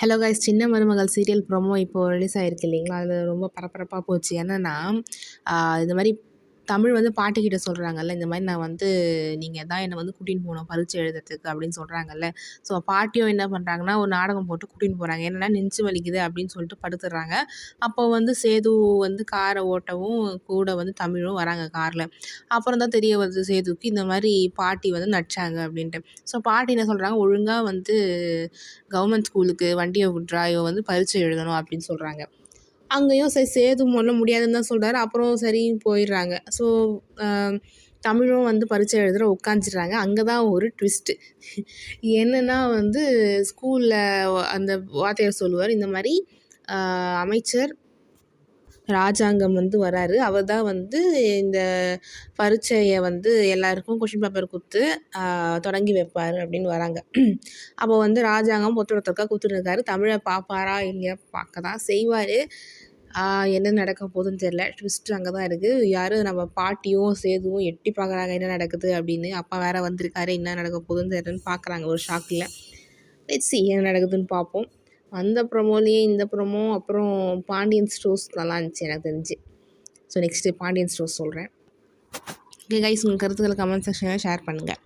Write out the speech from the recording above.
Hello guys, சின்ன மருமகள் serial promo இப்போது ரிலீஸ் ஆகிருக்கு இல்லைங்களா? அது ரொம்ப பரபரப்பாக போச்சு. என்னென்னா இந்த மாதிரி தமிழ் வந்து பாட்டிக்கிட்ட சொல்கிறாங்கல்ல, இந்த மாதிரி நான் வந்து நீங்கள் தான் என்னை வந்து கூட்டின்னு போகணும் பரீட்சை எழுதுறதுக்கு அப்படின்னு சொல்கிறாங்கல்ல. ஸோ பாட்டியும் என்ன பண்ணுறாங்கன்னா, ஒரு நாடகம் போட்டு கூட்டின்னு போகிறாங்க. என்னென்னா நெஞ்சு வலிக்குது அப்படின்னு சொல்லிட்டு படுத்துடுறாங்க. அப்போ வந்து சேது வந்து காரை ஓட்டவும் கூட வந்து தமிழும் வராங்க காரில். அப்புறம் தான் தெரிய வருது சேதுக்கு இந்த மாதிரி பாட்டி வந்து நடிச்சாங்க அப்படின்ட்டு. ஸோ பாட்டி என்ன சொல்கிறாங்க, ஒழுங்காக வந்து கவர்மெண்ட் ஸ்கூலுக்கு வண்டியை விட்றா, இவ வந்து பரீட்சை எழுதணும் அப்படின்னு சொல்கிறாங்க. அங்கேயும் சரி சேது முதல்ல முடியாதுன்னு தான் சொல்கிறாரு. அப்புறம் சரி போயிடுறாங்க. ஸோ தமிழும் வந்து பரீட்சை எழுதுற உட்காந்துடுறாங்க. அங்கே தான் ஒரு ட்விஸ்ட்டு. என்னென்னா வந்து ஸ்கூலில் அந்த வாத்தியார் சொல்லுவார், இந்த மாதிரி அமைச்சர் ராஜாங்கம் வந்து வராரு. அவர் தான் வந்து இந்த பரீட்சையை வந்து எல்லாருக்கும் கொஷின் பேப்பர் கொடுத்து தொடங்கி வைப்பார் அப்படின்னு வராங்க. அப்போ வந்து ராஜாங்கம் ஒருத்தருக்கா கொடுத்துருக்காரு. தமிழை பார்ப்பாரா இல்லையா? பார்க்க தான் செய்வார். என்ன நடக்க போகுதுன்னு தெரில. ட்விஸ்ட் அங்கே தான் இருக்குது. யாரும் நம்ம பாட்டியும் சேதுவும் எட்டி பார்க்குறாங்க என்ன நடக்குது அப்படின்னு. அப்பா வேற வந்திருக்காரு, என்ன நடக்க போகுதுன்னு தெரியலன்னு பார்க்குறாங்க ஒரு ஷாக்கில். லெட்ஸ் சி என்ன நடக்குதுன்னு பார்ப்போம். அந்த ப்ரொமோலேயே இந்த ப்ரொமோ, அப்புறம் பாண்டியன் ஸ்டோர்ஸ் நல்லா இருந்துச்சு எனக்கு தெரிஞ்சு. ஸோ நெக்ஸ்ட்டு பாண்டியன் ஸ்டோர்ஸ் சொல்கிறேன். ஓகே கைஸ், உங்கள் கருத்துக்களை கமெண்ட் செக்ஷனில் ஷேர் பண்ணுங்கள்.